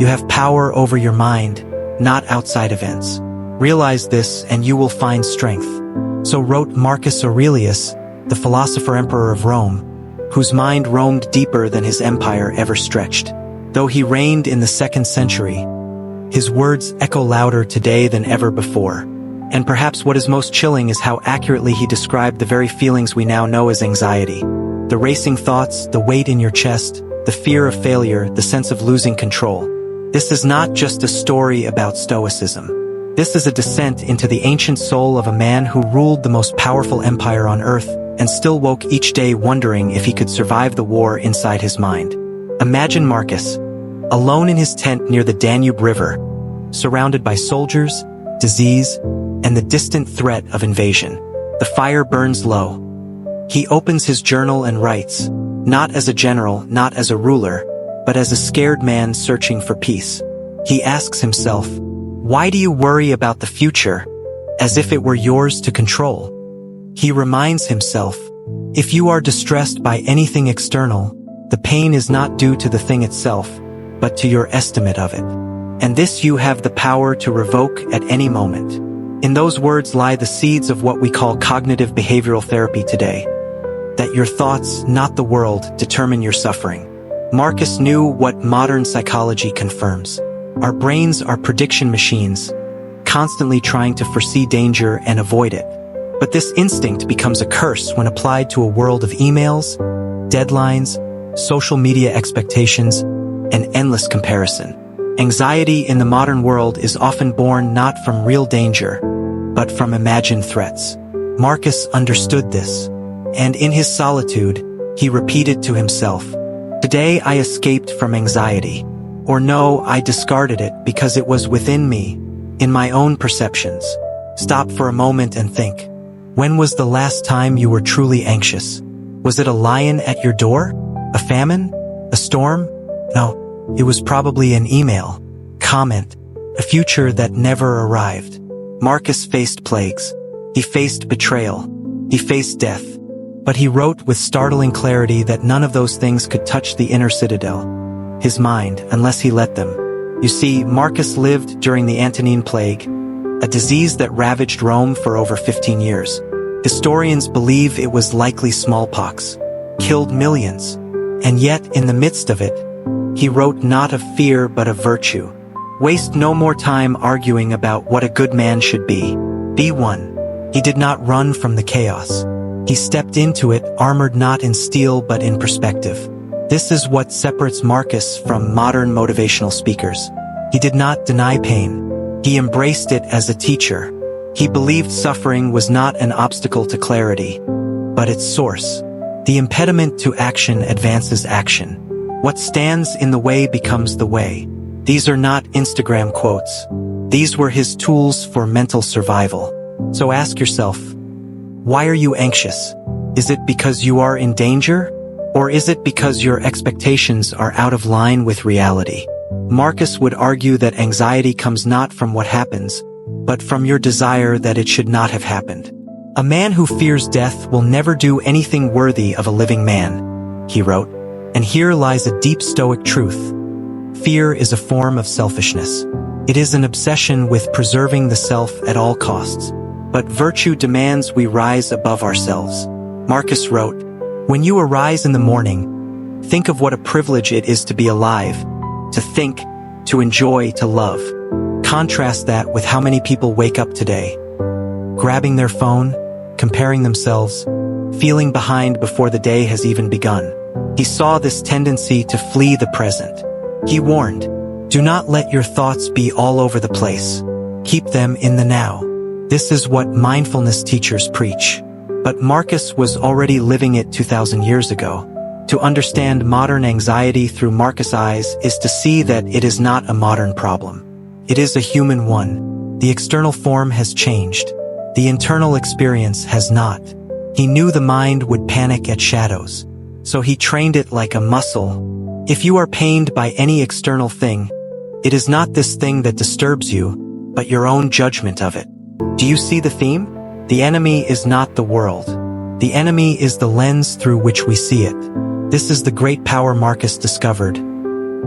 You have power over your mind, not outside events. Realize this and you will find strength. So wrote Marcus Aurelius, the philosopher emperor of Rome, whose mind roamed deeper than his empire ever stretched. Though he reigned in the 2nd century, his words echo louder today than ever before. And perhaps what is most chilling is how accurately he described the very feelings we now know as anxiety. The racing thoughts, the weight in your chest, the fear of failure, the sense of losing control. This is not just a story about Stoicism. This is a descent into the ancient soul of a man who ruled the most powerful empire on earth and still woke each day wondering if he could survive the war inside his mind. Imagine Marcus, alone in his tent near the Danube River, surrounded by soldiers, disease, and the distant threat of invasion. The fire burns low. He opens his journal and writes, not as a general, not as a ruler, but as a scared man searching for peace. He asks himself, why do you worry about the future, as if it were yours to control? He reminds himself, if you are distressed by anything external, the pain is not due to the thing itself, but to your estimate of it. And this you have the power to revoke at any moment. In those words lie the seeds of what we call cognitive behavioral therapy today. That your thoughts, not the world, determine your suffering. Marcus knew what modern psychology confirms. Our brains are prediction machines, constantly trying to foresee danger and avoid it. But this instinct becomes a curse when applied to a world of emails, deadlines, social media expectations, and endless comparison. Anxiety in the modern world is often born not from real danger, but from imagined threats. Marcus understood this, and in his solitude, he repeated to himself, today I escaped from anxiety, or no, I discarded it because it was within me, in my own perceptions. Stop for a moment and think. When was the last time you were truly anxious? Was it a lion at your door? A famine? A storm? No, it was probably an email, comment, a future that never arrived. Marcus faced plagues. He faced betrayal. He faced death. But he wrote with startling clarity that none of those things could touch the inner citadel, his mind, unless he let them. You see, Marcus lived during the Antonine Plague, a disease that ravaged Rome for over 15 years. Historians believe it was likely smallpox, killed millions, and yet in the midst of it, he wrote not of fear but of virtue. Waste no more time arguing about what a good man should be. Be one. He did not run from the chaos. He stepped into it, armored not in steel but in perspective. This is what separates Marcus from modern motivational speakers. He did not deny pain. He embraced it as a teacher. He believed suffering was not an obstacle to clarity, but its source. The impediment to action advances action. What stands in the way becomes the way. These are not Instagram quotes. These were his tools for mental survival. So ask yourself, why are you anxious? Is it because you are in danger? Or is it because your expectations are out of line with reality? Marcus would argue that anxiety comes not from what happens, but from your desire that it should not have happened. A man who fears death will never do anything worthy of a living man, he wrote. And here lies a deep Stoic truth. Fear is a form of selfishness. It is an obsession with preserving the self at all costs. But virtue demands we rise above ourselves. Marcus wrote, when you arise in the morning, think of what a privilege it is to be alive, to think, to enjoy, to love. Contrast that with how many people wake up today, grabbing their phone, comparing themselves, feeling behind before the day has even begun. He saw this tendency to flee the present. He warned, do not let your thoughts be all over the place. Keep them in the now. This is what mindfulness teachers preach. But Marcus was already living it 2,000 years ago. To understand modern anxiety through Marcus' eyes is to see that it is not a modern problem. It is a human one. The external form has changed. The internal experience has not. He knew the mind would panic at shadows. So he trained it like a muscle. If you are pained by any external thing, it is not this thing that disturbs you, but your own judgment of it. Do you see the theme? The enemy is not the world. The enemy is the lens through which we see it. This is the great power Marcus discovered.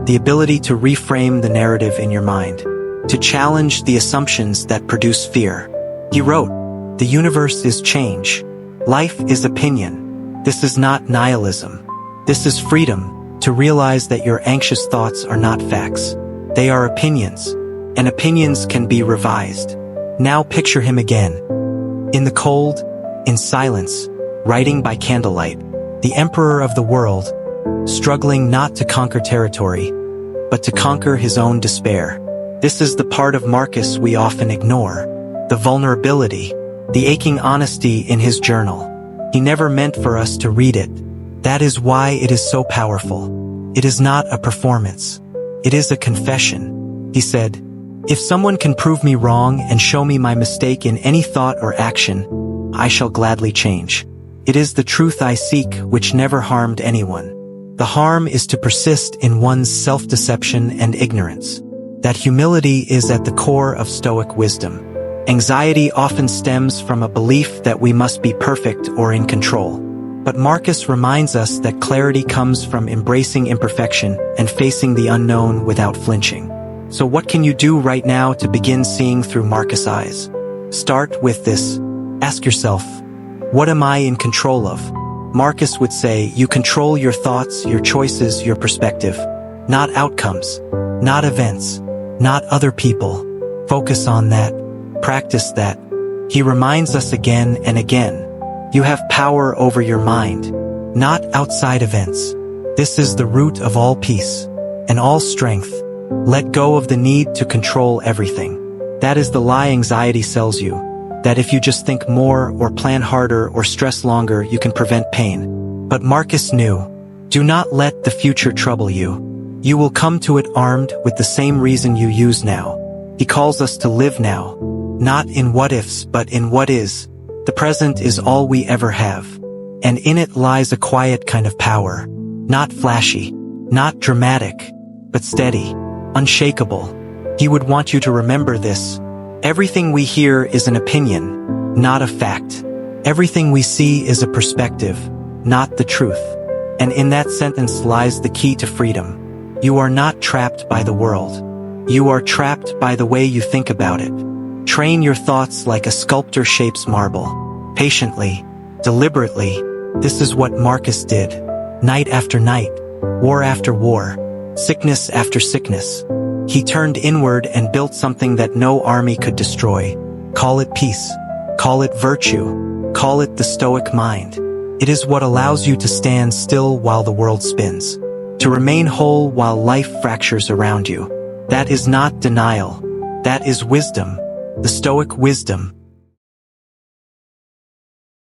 the ability to reframe the narrative in your mind, to challenge the assumptions that produce fear. He wrote, "The universe is change. Life is opinion. This is not nihilism. This is freedom, to realize that your anxious thoughts are not facts. They are opinions, and opinions can be revised." Now picture him again. In the cold, in silence, writing by candlelight, the emperor of the world, struggling not to conquer territory, but to conquer his own despair. This is the part of Marcus we often ignore, the vulnerability, the aching honesty in his journal. He never meant for us to read it. That is why it is so powerful. It is not a performance. It is a confession. He said, "If someone can prove me wrong and show me my mistake in any thought or action, I shall gladly change. It is the truth I seek which never harmed anyone. The harm is to persist in one's self-deception and ignorance." That humility is at the core of Stoic wisdom. Anxiety often stems from a belief that we must be perfect or in control. But Marcus reminds us that clarity comes from embracing imperfection and facing the unknown without flinching. So what can you do right now to begin seeing through Marcus' eyes? Start with this. Ask yourself, what am I in control of? Marcus would say, you control your thoughts, your choices, your perspective. Not outcomes, not events, not other people. Focus on that. Practice that. He reminds us again and again. You have power over your mind, not outside events. This is the root of all peace and all strength. Let go of the need to control everything. That is the lie anxiety sells you, that if you just think more or plan harder or stress longer, you can prevent pain. But Marcus knew, do not let the future trouble you. You will come to it armed with the same reason you use now. He calls us to live now, not in what ifs but in what is. The present is all we ever have, and in it lies a quiet kind of power, not flashy, not dramatic, but steady, unshakable. He would want you to remember this. Everything we hear is an opinion, not a fact. Everything we see is a perspective, not the truth. And in that sentence lies the key to freedom. You are not trapped by the world. You are trapped by the way you think about it. Train your thoughts like a sculptor shapes marble. Patiently, deliberately. This is what Marcus did. Night after night, war after war, sickness after sickness. He turned inward and built something that no army could destroy. Call it peace. Call it virtue. Call it the Stoic mind. It is what allows you to stand still while the world spins. To remain whole while life fractures around you. That is not denial. That is wisdom. The Stoic wisdom.